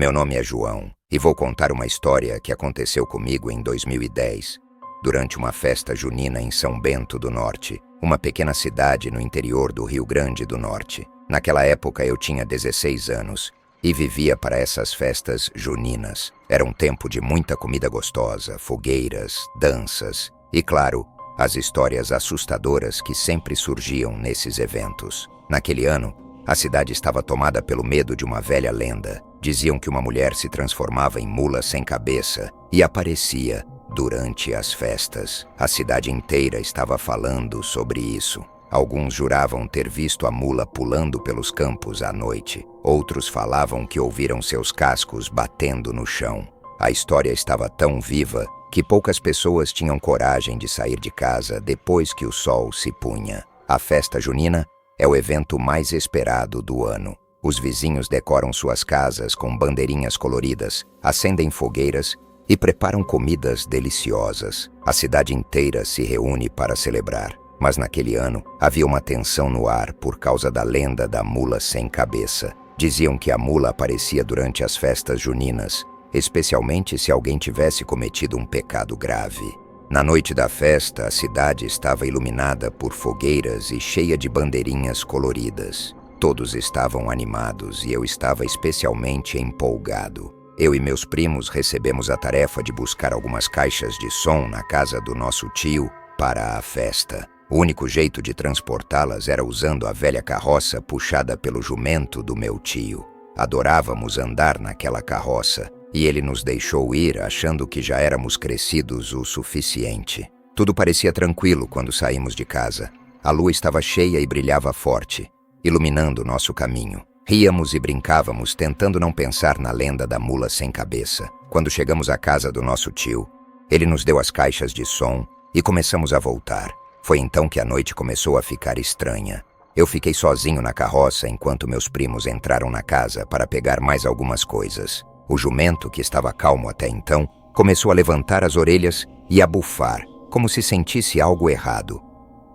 Meu nome é João e vou contar uma história que aconteceu comigo em 2010, durante uma festa junina em São Bento do Norte, uma pequena cidade no interior do Rio Grande do Norte. Naquela época eu tinha 16 anos e vivia para essas festas juninas. Era um tempo de muita comida gostosa, fogueiras, danças e, claro, as histórias assustadoras que sempre surgiam nesses eventos. Naquele ano, a cidade estava tomada pelo medo de uma velha lenda. Diziam que uma mulher se transformava em mula sem cabeça e aparecia durante as festas. A cidade inteira estava falando sobre isso. Alguns juravam ter visto a mula pulando pelos campos à noite. Outros falavam que ouviram seus cascos batendo no chão. A história estava tão viva que poucas pessoas tinham coragem de sair de casa depois que o sol se punha. A festa junina é o evento mais esperado do ano. Os vizinhos decoram suas casas com bandeirinhas coloridas, acendem fogueiras e preparam comidas deliciosas. A cidade inteira se reúne para celebrar. Mas naquele ano havia uma tensão no ar por causa da lenda da mula sem cabeça. Diziam que a mula aparecia durante as festas juninas, especialmente se alguém tivesse cometido um pecado grave. Na noite da festa, a cidade estava iluminada por fogueiras e cheia de bandeirinhas coloridas. Todos estavam animados e eu estava especialmente empolgado. Eu e meus primos recebemos a tarefa de buscar algumas caixas de som na casa do nosso tio para a festa. O único jeito de transportá-las era usando a velha carroça puxada pelo jumento do meu tio. Adorávamos andar naquela carroça e ele nos deixou ir achando que já éramos crescidos o suficiente. Tudo parecia tranquilo quando saímos de casa. A lua estava cheia e brilhava forte, iluminando nosso caminho. Ríamos e brincávamos, tentando não pensar na lenda da mula sem cabeça. Quando chegamos à casa do nosso tio, ele nos deu as caixas de som e começamos a voltar. Foi então que a noite começou a ficar estranha. Eu fiquei sozinho na carroça enquanto meus primos entraram na casa para pegar mais algumas coisas. O jumento, que estava calmo até então, começou a levantar as orelhas e a bufar, como se sentisse algo errado.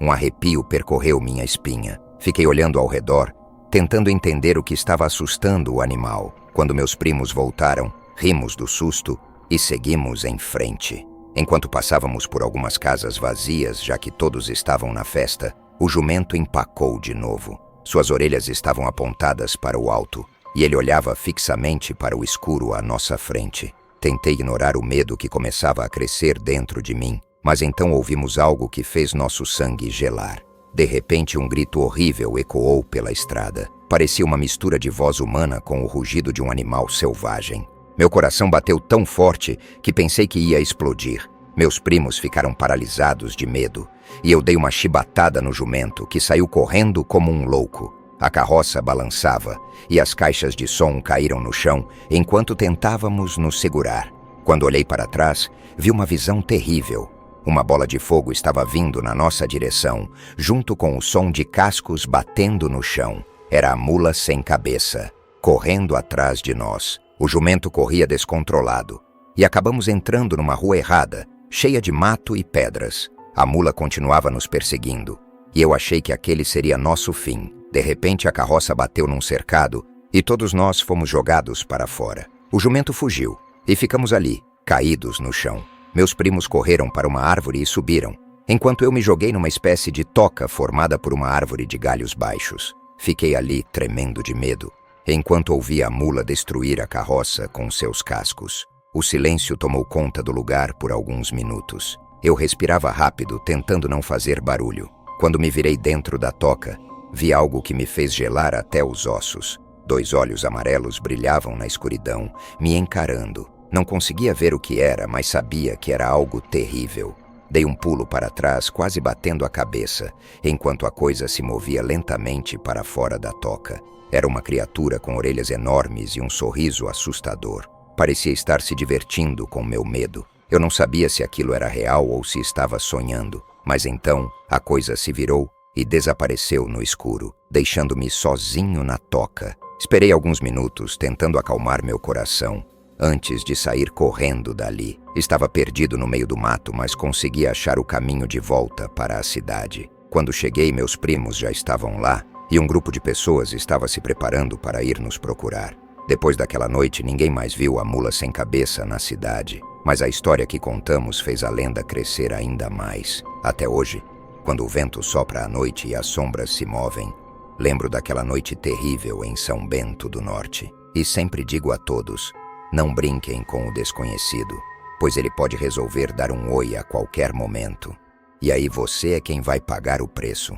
Um arrepio percorreu minha espinha. Fiquei olhando ao redor, tentando entender o que estava assustando o animal. Quando meus primos voltaram, rimos do susto e seguimos em frente. Enquanto passávamos por algumas casas vazias, já que todos estavam na festa, o jumento empacou de novo. Suas orelhas estavam apontadas para o alto e ele olhava fixamente para o escuro à nossa frente. Tentei ignorar o medo que começava a crescer dentro de mim, mas então ouvimos algo que fez nosso sangue gelar. De repente, um grito horrível ecoou pela estrada. Parecia uma mistura de voz humana com o rugido de um animal selvagem. Meu coração bateu tão forte que pensei que ia explodir. Meus primos ficaram paralisados de medo e eu dei uma chibatada no jumento, que saiu correndo como um louco. A carroça balançava e as caixas de som caíram no chão enquanto tentávamos nos segurar. Quando olhei para trás, vi uma visão terrível. Uma bola de fogo estava vindo na nossa direção, junto com o som de cascos batendo no chão. Era a mula sem cabeça, correndo atrás de nós. O jumento corria descontrolado e acabamos entrando numa rua errada, cheia de mato e pedras. A mula continuava nos perseguindo e eu achei que aquele seria nosso fim. De repente, a carroça bateu num cercado e todos nós fomos jogados para fora. O jumento fugiu e ficamos ali, caídos no chão. Meus primos correram para uma árvore e subiram, enquanto eu me joguei numa espécie de toca formada por uma árvore de galhos baixos. Fiquei ali, tremendo de medo, enquanto ouvia a mula destruir a carroça com seus cascos. O silêncio tomou conta do lugar por alguns minutos. Eu respirava rápido, tentando não fazer barulho. Quando me virei dentro da toca, vi algo que me fez gelar até os ossos. 2 olhos amarelos brilhavam na escuridão, me encarando. Não conseguia ver o que era, mas sabia que era algo terrível. Dei um pulo para trás, quase batendo a cabeça, enquanto a coisa se movia lentamente para fora da toca. Era uma criatura com orelhas enormes e um sorriso assustador. Parecia estar se divertindo com meu medo. Eu não sabia se aquilo era real ou se estava sonhando. Mas então, a coisa se virou e desapareceu no escuro, deixando-me sozinho na toca. Esperei alguns minutos, tentando acalmar meu coração, antes de sair correndo dali. Estava perdido no meio do mato, mas consegui achar o caminho de volta para a cidade. Quando cheguei, meus primos já estavam lá e um grupo de pessoas estava se preparando para ir nos procurar. Depois daquela noite, ninguém mais viu a mula sem cabeça na cidade, mas a história que contamos fez a lenda crescer ainda mais. Até hoje, quando o vento sopra à noite e as sombras se movem, lembro daquela noite terrível em São Bento do Norte. E sempre digo a todos, não brinquem com o desconhecido, pois ele pode resolver dar um oi a qualquer momento. E aí você é quem vai pagar o preço.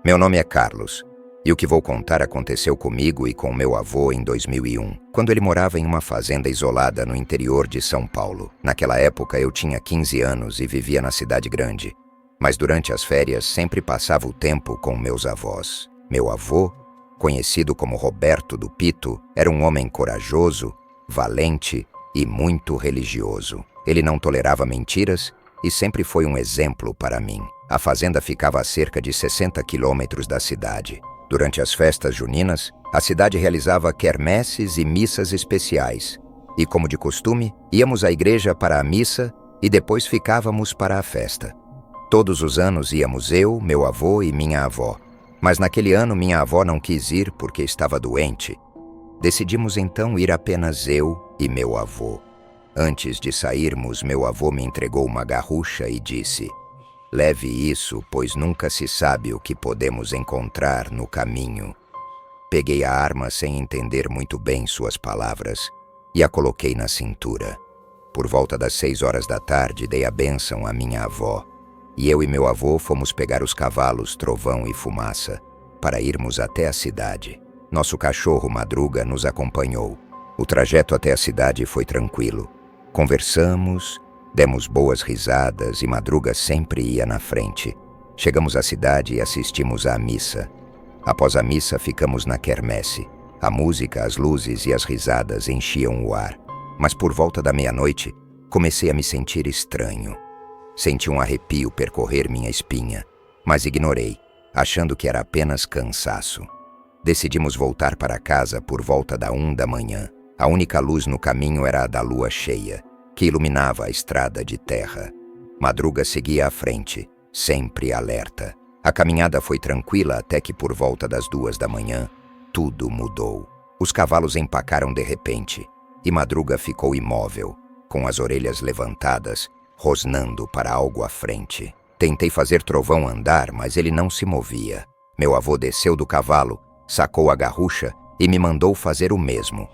Meu nome é Carlos, e o que vou contar aconteceu comigo e com meu avô em 2001, quando ele morava em uma fazenda isolada no interior de São Paulo. Naquela época eu tinha 15 anos e vivia na cidade grande, mas durante as férias sempre passava o tempo com meus avós. Meu avô, conhecido como Roberto do Pito, era um homem corajoso, valente e muito religioso. Ele não tolerava mentiras e sempre foi um exemplo para mim. A fazenda ficava a cerca de 60 quilômetros da cidade. Durante as festas juninas, a cidade realizava quermesses e missas especiais. E, como de costume, íamos à igreja para a missa e depois ficávamos para a festa. Todos os anos íamos eu, meu avô e minha avó. Mas naquele ano minha avó não quis ir porque estava doente. Decidimos então ir apenas eu e meu avô. Antes de sairmos, meu avô me entregou uma garrucha e disse: "Leve isso, pois nunca se sabe o que podemos encontrar no caminho." Peguei a arma sem entender muito bem suas palavras e a coloquei na cintura. Por volta das 6 horas da tarde, dei a bênção à minha avó. E eu e meu avô fomos pegar os cavalos Trovão e Fumaça para irmos até a cidade. Nosso cachorro Madruga nos acompanhou. O trajeto até a cidade foi tranquilo. Conversamos, demos boas risadas e Madruga sempre ia na frente. Chegamos à cidade e assistimos à missa. Após a missa, ficamos na quermesse. A música, as luzes e as risadas enchiam o ar. Mas por volta da meia-noite, comecei a me sentir estranho. Senti um arrepio percorrer minha espinha, mas ignorei, achando que era apenas cansaço. Decidimos voltar para casa por volta da 1 da manhã. A única luz no caminho era a da lua cheia, que iluminava a estrada de terra. Madruga seguia à frente, sempre alerta. A caminhada foi tranquila até que por volta das 2 da manhã, tudo mudou. Os cavalos empacaram de repente, e Madruga ficou imóvel, com as orelhas levantadas, rosnando para algo à frente. Tentei fazer Trovão andar, mas ele não se movia. Meu avô desceu do cavalo, sacou a garrucha e me mandou fazer o mesmo.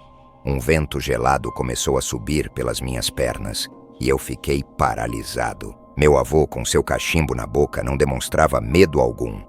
Um vento gelado começou a subir pelas minhas pernas e eu fiquei paralisado. Meu avô, com seu cachimbo na boca, não demonstrava medo algum.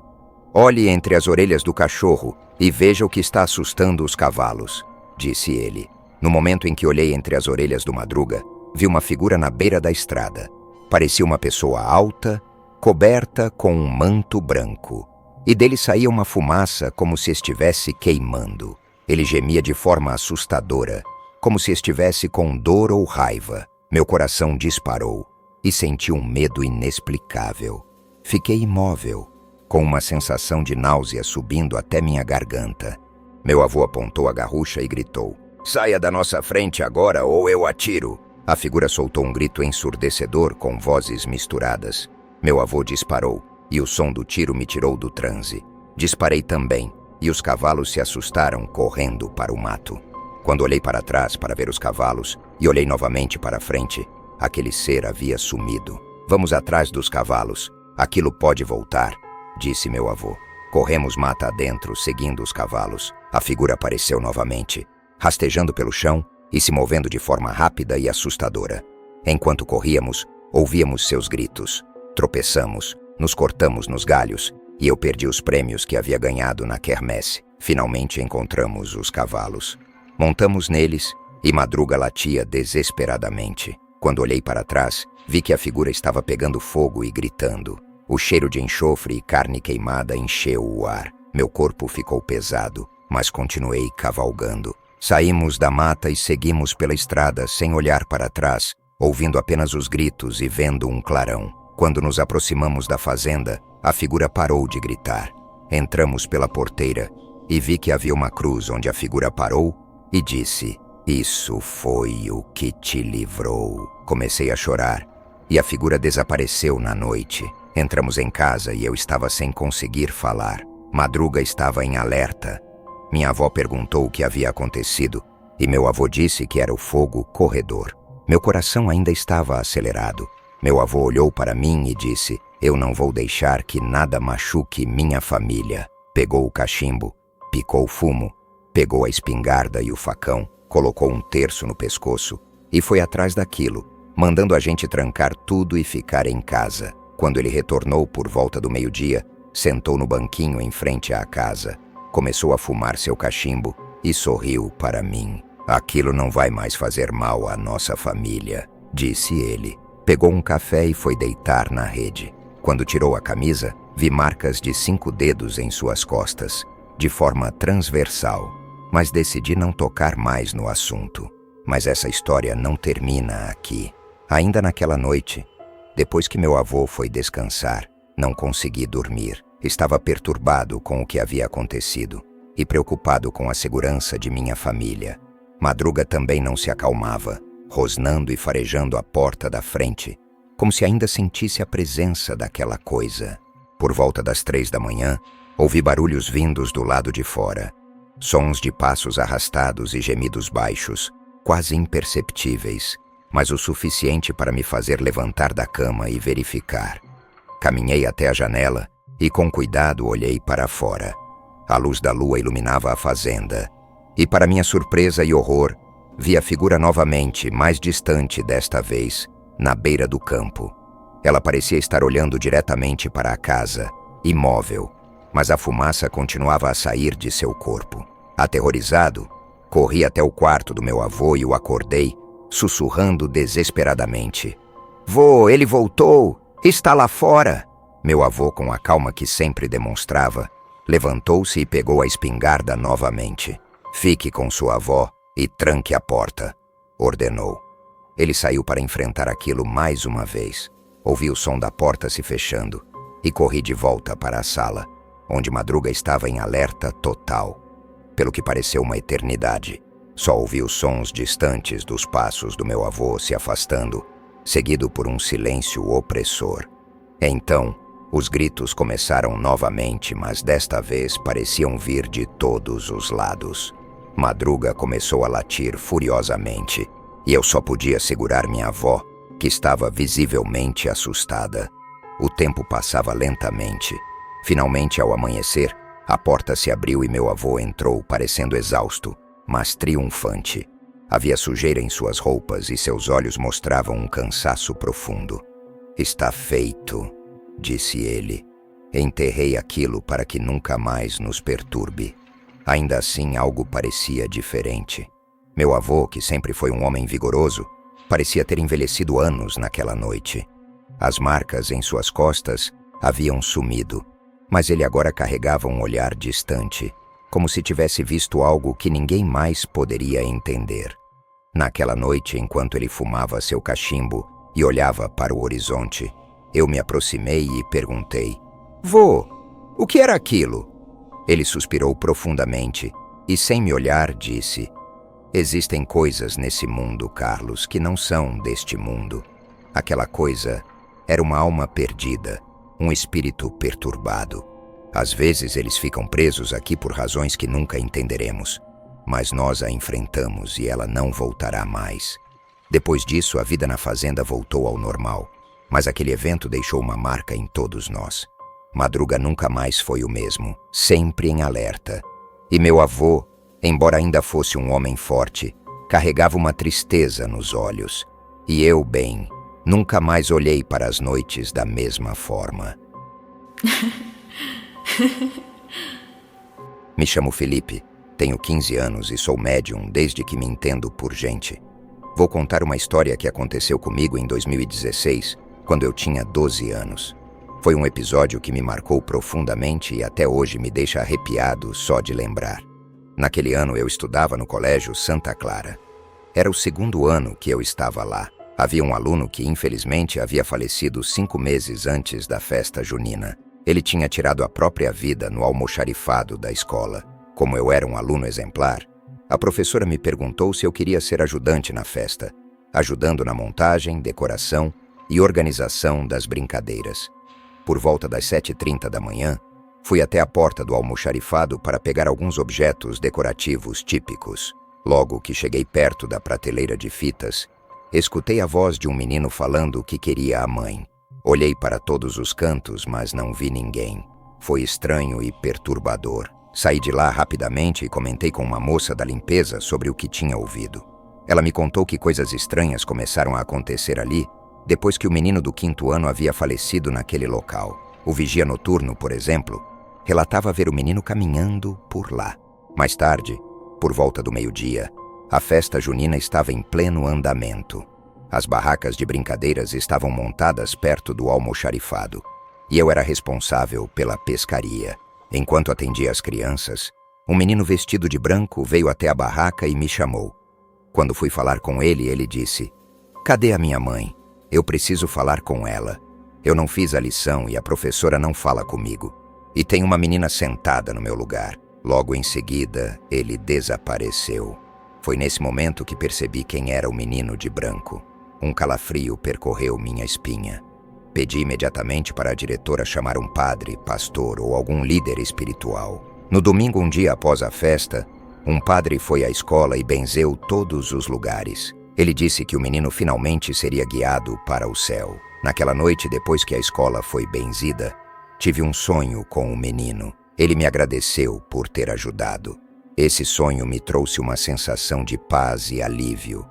"Olhe entre as orelhas do cachorro e veja o que está assustando os cavalos", disse ele. No momento em que olhei entre as orelhas do Madruga, vi uma figura na beira da estrada. Parecia uma pessoa alta, coberta com um manto branco, e dele saía uma fumaça como se estivesse queimando. Ele gemia de forma assustadora, como se estivesse com dor ou raiva. Meu coração disparou e senti um medo inexplicável. Fiquei imóvel, com uma sensação de náusea subindo até minha garganta. Meu avô apontou a garrucha e gritou: "Saia da nossa frente agora ou eu atiro!" A figura soltou um grito ensurdecedor com vozes misturadas. Meu avô disparou, e o som do tiro me tirou do transe. Disparei também, e os cavalos se assustaram, correndo para o mato. Quando olhei para trás para ver os cavalos, e olhei novamente para frente, aquele ser havia sumido. "Vamos atrás dos cavalos. Aquilo pode voltar", disse meu avô. Corremos mata adentro, seguindo os cavalos. A figura apareceu novamente, rastejando pelo chão e se movendo de forma rápida e assustadora. Enquanto corríamos, ouvíamos seus gritos. Tropeçamos, nos cortamos nos galhos e eu perdi os prêmios que havia ganhado na quermesse. Finalmente encontramos os cavalos. Montamos neles e Madruga latia desesperadamente. Quando olhei para trás, vi que a figura estava pegando fogo e gritando. O cheiro de enxofre e carne queimada encheu o ar. Meu corpo ficou pesado, mas continuei cavalgando. Saímos da mata e seguimos pela estrada sem olhar para trás, ouvindo apenas os gritos e vendo um clarão. Quando nos aproximamos da fazenda, a figura parou de gritar. Entramos pela porteira e vi que havia uma cruz onde a figura parou e disse: "Isso foi o que te livrou." Comecei a chorar e a figura desapareceu na noite. Entramos em casa e eu estava sem conseguir falar. Madruga estava em alerta. Minha avó perguntou o que havia acontecido e meu avô disse que era o fogo corredor. Meu coração ainda estava acelerado. Meu avô olhou para mim e disse: eu não vou deixar que nada machuque minha família. Pegou o cachimbo, picou o fumo, pegou a espingarda e o facão, colocou um terço no pescoço e foi atrás daquilo, mandando a gente trancar tudo e ficar em casa. Quando ele retornou por volta do meio-dia, sentou no banquinho em frente à casa, começou a fumar seu cachimbo e sorriu para mim. Aquilo não vai mais fazer mal à nossa família, disse ele. Pegou um café e foi deitar na rede. Quando tirou a camisa, vi marcas de 5 dedos em suas costas, de forma transversal, mas decidi não tocar mais no assunto. Mas essa história não termina aqui. Ainda naquela noite, depois que meu avô foi descansar, não consegui dormir. Estava perturbado com o que havia acontecido e preocupado com a segurança de minha família. Madruga também não se acalmava, rosnando e farejando a porta da frente, como se ainda sentisse a presença daquela coisa. Por volta das 3 da manhã, ouvi barulhos vindos do lado de fora. Sons de passos arrastados e gemidos baixos, quase imperceptíveis, mas o suficiente para me fazer levantar da cama e verificar. Caminhei até a janela e com cuidado olhei para fora. A luz da lua iluminava a fazenda, e para minha surpresa e horror, vi a figura novamente, mais distante desta vez, na beira do campo. Ela parecia estar olhando diretamente para a casa, imóvel, mas a fumaça continuava a sair de seu corpo. Aterrorizado, corri até o quarto do meu avô e o acordei, sussurrando desesperadamente: "Vô, ele voltou! Está lá fora!" Meu avô, com a calma que sempre demonstrava, levantou-se e pegou a espingarda novamente. "Fique com sua avó e tranque a porta", ordenou. Ele saiu para enfrentar aquilo mais uma vez. Ouvi o som da porta se fechando e corri de volta para a sala, onde Madruga estava em alerta total. Pelo que pareceu uma eternidade, só ouvi os sons distantes dos passos do meu avô se afastando, seguido por um silêncio opressor. Então, os gritos começaram novamente, mas desta vez pareciam vir de todos os lados. Madruga começou a latir furiosamente, e eu só podia segurar minha avó, que estava visivelmente assustada. O tempo passava lentamente. Finalmente, ao amanhecer, a porta se abriu e meu avô entrou, parecendo exausto, mas triunfante. Havia sujeira em suas roupas e seus olhos mostravam um cansaço profundo. "Está feito", disse ele. "Enterrei aquilo para que nunca mais nos perturbe." Ainda assim, algo parecia diferente. Meu avô, que sempre foi um homem vigoroso, parecia ter envelhecido anos naquela noite. As marcas em suas costas haviam sumido, mas ele agora carregava um olhar distante, como se tivesse visto algo que ninguém mais poderia entender. Naquela noite, enquanto ele fumava seu cachimbo e olhava para o horizonte, eu me aproximei e perguntei: "Vô, o que era aquilo?" Ele suspirou profundamente e, sem me olhar, disse: "Existem coisas nesse mundo, Carlos, que não são deste mundo." Aquela coisa era uma alma perdida, um espírito perturbado. Às vezes eles ficam presos aqui por razões que nunca entenderemos, mas nós a enfrentamos e ela não voltará mais. Depois disso, a vida na fazenda voltou ao normal, mas aquele evento deixou uma marca em todos nós. Madruga nunca mais foi o mesmo, sempre em alerta. E meu avô, embora ainda fosse um homem forte, carregava uma tristeza nos olhos. E eu, bem, nunca mais olhei para as noites da mesma forma. Me chamo Felipe, tenho 15 anos e sou médium desde que me entendo por gente. Vou contar uma história que aconteceu comigo em 2016, quando eu tinha 12 anos. Foi um episódio que me marcou profundamente e até hoje me deixa arrepiado só de lembrar. Naquele ano eu estudava no Colégio Santa Clara. Era o 2º ano que eu estava lá. Havia um aluno que infelizmente havia falecido 5 meses antes da festa junina. Ele tinha tirado a própria vida no almoxarifado da escola. Como eu era um aluno exemplar, a professora me perguntou se eu queria ser ajudante na festa, ajudando na montagem, decoração e organização das brincadeiras. Por volta das 7h30 da manhã, Fui até a porta do almoxarifado para pegar alguns objetos decorativos típicos. Logo que cheguei perto da prateleira de fitas, escutei a voz de um menino falando que queria a mãe. Olhei para todos os cantos, mas não vi ninguém. Foi estranho e perturbador. Saí de lá rapidamente e comentei com uma moça da limpeza sobre o que tinha ouvido. Ela me contou que coisas estranhas começaram a acontecer ali depois que o menino do 5º ano havia falecido naquele local. O vigia noturno, por exemplo, relatava ver o menino caminhando por lá. Mais tarde, por volta do meio-dia, a festa junina estava em pleno andamento. As barracas de brincadeiras estavam montadas perto do almoxarifado, e eu era responsável pela pescaria. Enquanto atendia as crianças, um menino vestido de branco veio até a barraca e me chamou. Quando fui falar com ele, ele disse: "Cadê a minha mãe? Eu preciso falar com ela. Eu não fiz a lição e a professora não fala comigo. E tem uma menina sentada no meu lugar." Logo em seguida, ele desapareceu. Foi nesse momento que percebi quem era o menino de branco. Um calafrio percorreu minha espinha. Pedi imediatamente para a diretora chamar um padre, pastor ou algum líder espiritual. No domingo, um dia após a festa, um padre foi à escola e benzeu todos os lugares. Ele disse que o menino finalmente seria guiado para o céu. Naquela noite, depois que a escola foi benzida, tive um sonho com o menino. Ele me agradeceu por ter ajudado. Esse sonho me trouxe uma sensação de paz e alívio,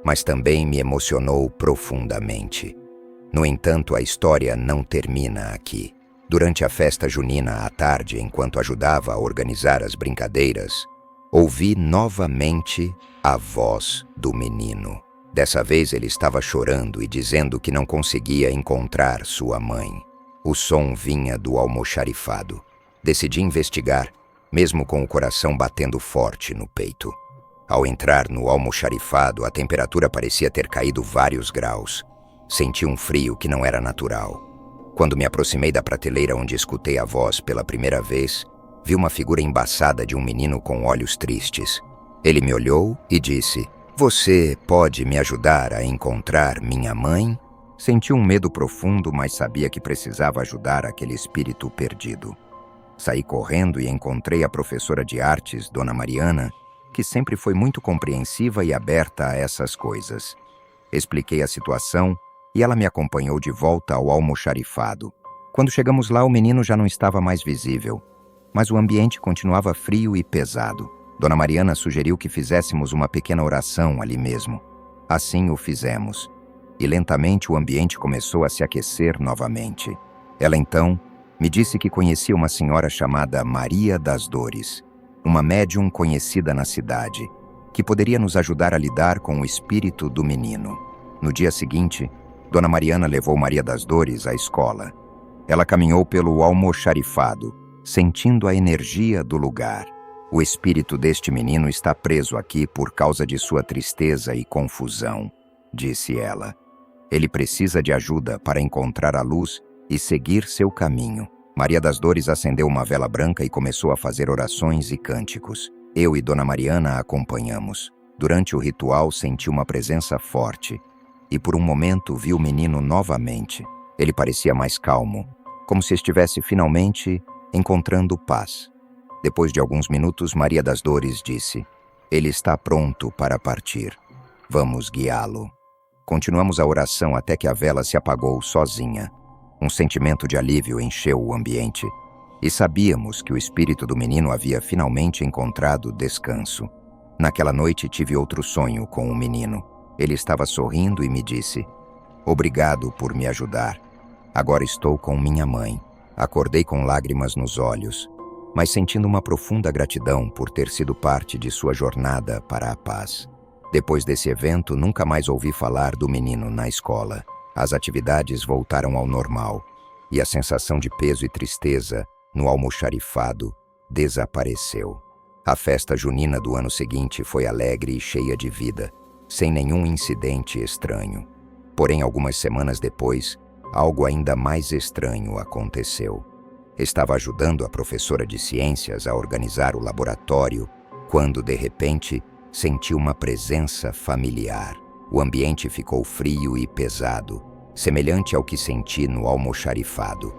mas também me emocionou profundamente. No entanto, a história não termina aqui. Durante a festa junina à tarde, enquanto ajudava a organizar as brincadeiras, ouvi novamente a voz do menino. Dessa vez ele estava chorando e dizendo que não conseguia encontrar sua mãe. O som vinha do almoxarifado. Decidi investigar, mesmo com o coração batendo forte no peito. Ao entrar no almoxarifado, a temperatura parecia ter caído vários graus. Senti um frio que não era natural. Quando me aproximei da prateleira onde escutei a voz pela primeira vez, vi uma figura embaçada de um menino com olhos tristes. Ele me olhou e disse: "Você pode me ajudar a encontrar minha mãe?" Senti um medo profundo, mas sabia que precisava ajudar aquele espírito perdido. Saí correndo e encontrei a professora de artes, Dona Mariana, que sempre foi muito compreensiva e aberta a essas coisas. Expliquei a situação e ela me acompanhou de volta ao almoxarifado. Quando chegamos lá, o menino já não estava mais visível, mas o ambiente continuava frio e pesado. Dona Mariana sugeriu que fizéssemos uma pequena oração ali mesmo. Assim o fizemos, e lentamente o ambiente começou a se aquecer novamente. Ela então me disse que conhecia uma senhora chamada Maria das Dores, uma médium conhecida na cidade, que poderia nos ajudar a lidar com o espírito do menino. No dia seguinte, Dona Mariana levou Maria das Dores à escola. Ela caminhou pelo almoxarifado, sentindo a energia do lugar. "O espírito deste menino está preso aqui por causa de sua tristeza e confusão", disse ela. "Ele precisa de ajuda para encontrar a luz e seguir seu caminho." Maria das Dores acendeu uma vela branca e começou a fazer orações e cânticos. Eu e Dona Mariana a acompanhamos. Durante o ritual, senti uma presença forte e por um momento vi o menino novamente. Ele parecia mais calmo, como se estivesse finalmente encontrando paz. Depois de alguns minutos, Maria das Dores disse: "Ele está pronto para partir. Vamos guiá-lo." Continuamos a oração até que a vela se apagou sozinha. Um sentimento de alívio encheu o ambiente, e sabíamos que o espírito do menino havia finalmente encontrado descanso. Naquela noite tive outro sonho com o menino. Ele estava sorrindo e me disse: "Obrigado por me ajudar. Agora estou com minha mãe." Acordei com lágrimas nos olhos, mas sentindo uma profunda gratidão por ter sido parte de sua jornada para a paz. Depois desse evento, nunca mais ouvi falar do menino na escola. As atividades voltaram ao normal, e a sensação de peso e tristeza no almoxarifado desapareceu. A festa junina do ano seguinte foi alegre e cheia de vida, sem nenhum incidente estranho. Porém, algumas semanas depois, algo ainda mais estranho aconteceu. Estava ajudando a professora de ciências a organizar o laboratório, quando, de repente, senti uma presença familiar. O ambiente ficou frio e pesado, semelhante ao que senti no almoxarifado.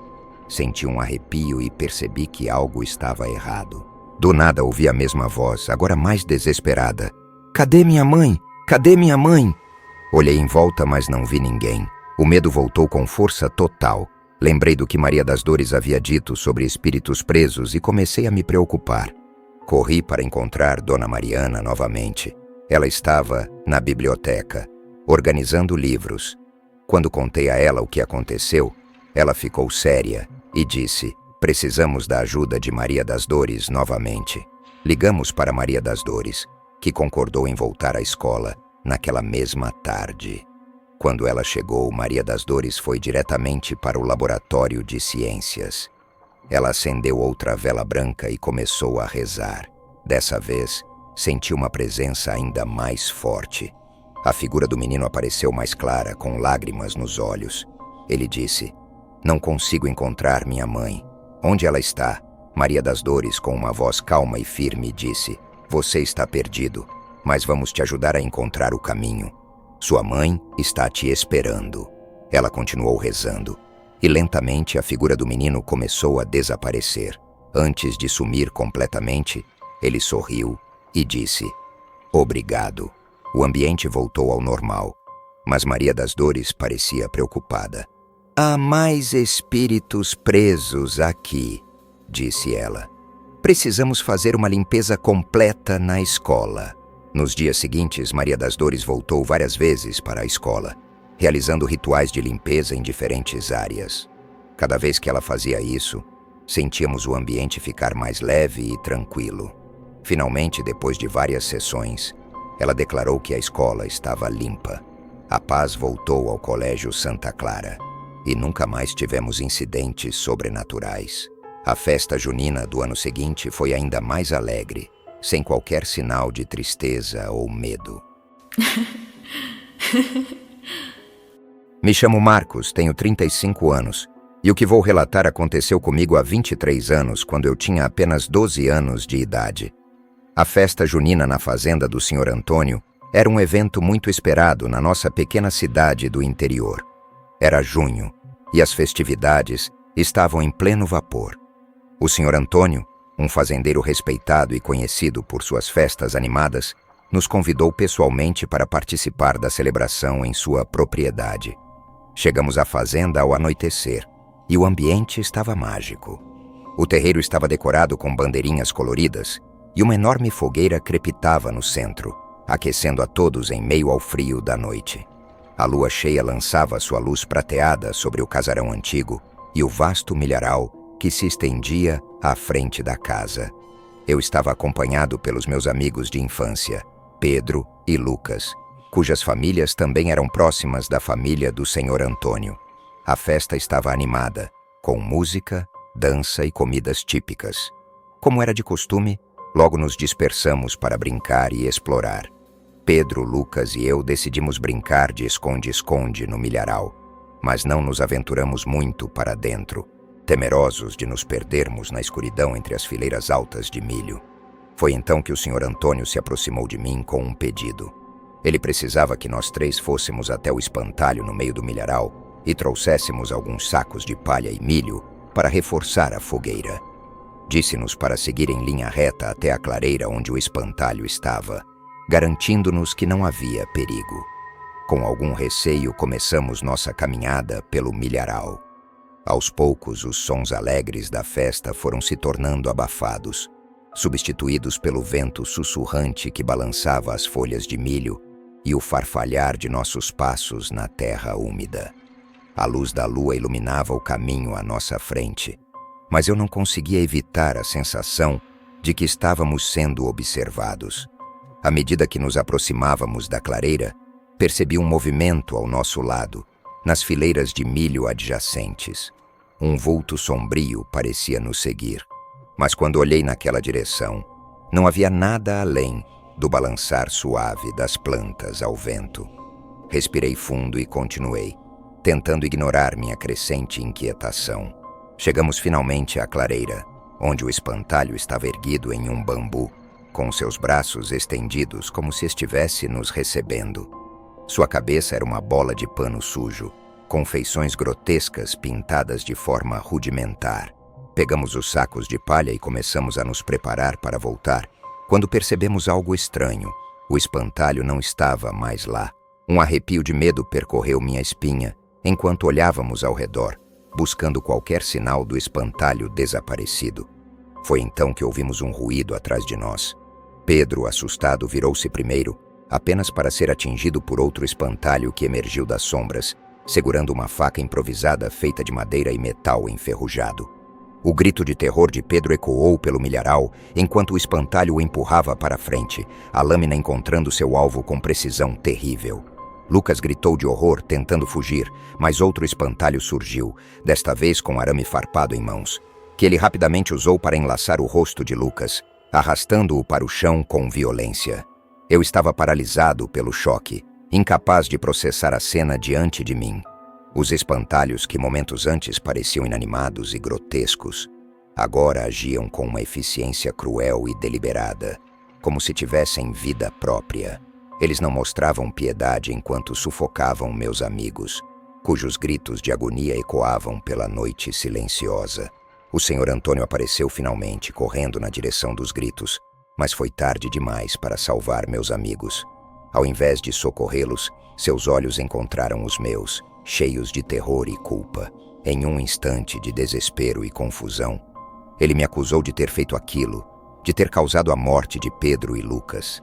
Senti um arrepio e percebi que algo estava errado. Do nada ouvi a mesma voz, agora mais desesperada. Cadê minha mãe? Cadê minha mãe? Olhei em volta, mas não vi ninguém. O medo voltou com força total. Lembrei do que Maria das Dores havia dito sobre espíritos presos e comecei a me preocupar. Corri para encontrar Dona Mariana novamente. Ela estava na biblioteca, organizando livros. Quando contei a ela o que aconteceu, ela ficou séria e disse: precisamos da ajuda de Maria das Dores novamente. Ligamos para Maria das Dores, que concordou em voltar à escola naquela mesma tarde. Quando ela chegou, Maria das Dores foi diretamente para o laboratório de ciências. Ela acendeu outra vela branca e começou a rezar. Dessa vez, senti uma presença ainda mais forte. A figura do menino apareceu mais clara, com lágrimas nos olhos. Ele disse: não consigo encontrar minha mãe. Onde ela está? Maria das Dores, com uma voz calma e firme, disse: você está perdido, mas vamos te ajudar a encontrar o caminho. Sua mãe está te esperando. Ela continuou rezando, e lentamente a figura do menino começou a desaparecer. Antes de sumir completamente, ele sorriu e disse: obrigado. O ambiente voltou ao normal, mas Maria das Dores parecia preocupada. Há mais espíritos presos aqui, disse ela. Precisamos fazer uma limpeza completa na escola. Nos dias seguintes, Maria das Dores voltou várias vezes para a escola, realizando rituais de limpeza em diferentes áreas. Cada vez que ela fazia isso, sentíamos o ambiente ficar mais leve e tranquilo. Finalmente, depois de várias sessões, ela declarou que a escola estava limpa. A paz voltou ao Colégio Santa Clara e nunca mais tivemos incidentes sobrenaturais. A festa junina do ano seguinte foi ainda mais alegre, sem qualquer sinal de tristeza ou medo. Me chamo Marcos, tenho 35 anos, e o que vou relatar aconteceu comigo há 23 anos, quando eu tinha apenas 12 anos de idade. A festa junina na fazenda do Sr. Antônio era um evento muito esperado na nossa pequena cidade do interior. Era junho, e as festividades estavam em pleno vapor. O Sr. Antônio, um fazendeiro respeitado e conhecido por suas festas animadas, nos convidou pessoalmente para participar da celebração em sua propriedade. Chegamos à fazenda ao anoitecer, e o ambiente estava mágico. O terreiro estava decorado com bandeirinhas coloridas, e uma enorme fogueira crepitava no centro, aquecendo a todos em meio ao frio da noite. A lua cheia lançava sua luz prateada sobre o casarão antigo e o vasto milharal que se estendia à frente da casa. Eu estava acompanhado pelos meus amigos de infância, Pedro e Lucas, cujas famílias também eram próximas da família do Sr. Antônio. A festa estava animada, com música, dança e comidas típicas. Como era de costume, logo nos dispersamos para brincar e explorar. Pedro, Lucas e eu decidimos brincar de esconde-esconde no milharal, mas não nos aventuramos muito para dentro, temerosos de nos perdermos na escuridão entre as fileiras altas de milho. Foi então que o Sr. Antônio se aproximou de mim com um pedido. Ele precisava que nós três fôssemos até o espantalho no meio do milharal e trouxéssemos alguns sacos de palha e milho para reforçar a fogueira. Disse-nos para seguir em linha reta até a clareira onde o espantalho estava, garantindo-nos que não havia perigo. Com algum receio, começamos nossa caminhada pelo milharal. Aos poucos, os sons alegres da festa foram se tornando abafados, substituídos pelo vento sussurrante que balançava as folhas de milho e o farfalhar de nossos passos na terra úmida. A luz da lua iluminava o caminho à nossa frente, mas eu não conseguia evitar a sensação de que estávamos sendo observados. À medida que nos aproximávamos da clareira, percebi um movimento ao nosso lado, nas fileiras de milho adjacentes. Um vulto sombrio parecia nos seguir, mas quando olhei naquela direção, não havia nada além do balançar suave das plantas ao vento. Respirei fundo e continuei, tentando ignorar minha crescente inquietação. Chegamos finalmente à clareira, onde o espantalho estava erguido em um bambu, com seus braços estendidos como se estivesse nos recebendo. Sua cabeça era uma bola de pano sujo, confeições grotescas pintadas de forma rudimentar. Pegamos os sacos de palha e começamos a nos preparar para voltar, quando percebemos algo estranho. O espantalho não estava mais lá. Um arrepio de medo percorreu minha espinha, enquanto olhávamos ao redor, buscando qualquer sinal do espantalho desaparecido. Foi então que ouvimos um ruído atrás de nós. Pedro, assustado, virou-se primeiro, apenas para ser atingido por outro espantalho que emergiu das sombras, segurando uma faca improvisada feita de madeira e metal enferrujado. O grito de terror de Pedro ecoou pelo milharal, enquanto o espantalho o empurrava para frente, a lâmina encontrando seu alvo com precisão terrível. Lucas gritou de horror, tentando fugir, mas outro espantalho surgiu, desta vez com arame farpado em mãos, que ele rapidamente usou para enlaçar o rosto de Lucas, arrastando-o para o chão com violência. Eu estava paralisado pelo choque, incapaz de processar a cena diante de mim. Os espantalhos que momentos antes pareciam inanimados e grotescos, agora agiam com uma eficiência cruel e deliberada, como se tivessem vida própria. Eles não mostravam piedade enquanto sufocavam meus amigos, cujos gritos de agonia ecoavam pela noite silenciosa. O Sr. Antônio apareceu finalmente, correndo na direção dos gritos, mas foi tarde demais para salvar meus amigos. Ao invés de socorrê-los, seus olhos encontraram os meus, cheios de terror e culpa. Em um instante de desespero e confusão, ele me acusou de ter feito aquilo, de ter causado a morte de Pedro e Lucas.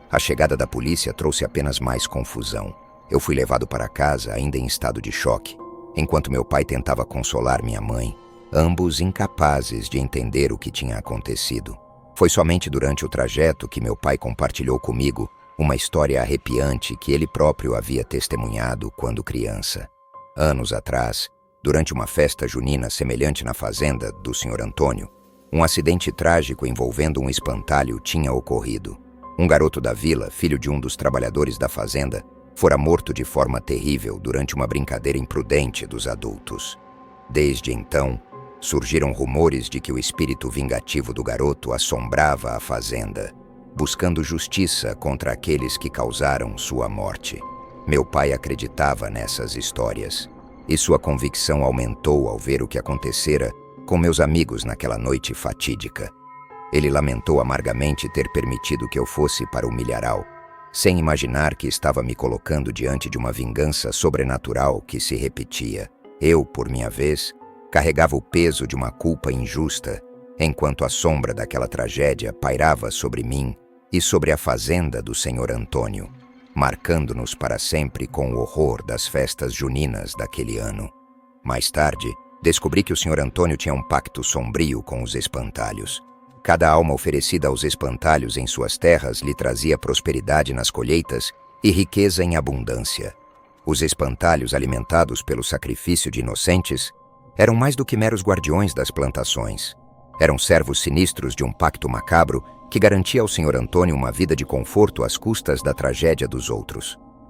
A chegada da polícia trouxe apenas mais confusão. Eu fui levado para casa ainda em estado de choque, enquanto meu pai tentava consolar minha mãe, ambos incapazes de entender o que tinha acontecido. Foi somente durante o trajeto que meu pai compartilhou comigo uma história arrepiante que ele próprio havia testemunhado quando criança. Anos atrás, durante uma festa junina semelhante na fazenda do Sr. Antônio, um acidente trágico envolvendo um espantalho tinha ocorrido. Um garoto da vila, filho de um dos trabalhadores da fazenda, fora morto de forma terrível durante uma brincadeira imprudente dos adultos. Desde então, surgiram rumores de que o espírito vingativo do garoto assombrava a fazenda, buscando justiça contra aqueles que causaram sua morte. Meu pai acreditava nessas histórias, e sua convicção aumentou ao ver o que acontecera com meus amigos naquela noite fatídica. Ele lamentou amargamente ter permitido que eu fosse para o milharal, sem imaginar que estava me colocando diante de uma vingança sobrenatural que se repetia. Eu, por minha vez, carregava o peso de uma culpa injusta, enquanto a sombra daquela tragédia pairava sobre mim e sobre a fazenda do Sr. Antônio, marcando-nos para sempre com o horror das festas juninas daquele ano. Mais tarde, descobri que o Sr. Antônio tinha um pacto sombrio com os espantalhos. Cada alma oferecida aos espantalhos em suas terras lhe trazia prosperidade nas colheitas e riqueza em abundância. Os espantalhos, alimentados pelo sacrifício de inocentes, eram mais do que meros guardiões das plantações. Eram servos sinistros de um pacto macabro que garantia ao Sr. Antônio uma vida de conforto às custas da tragédia dos outros.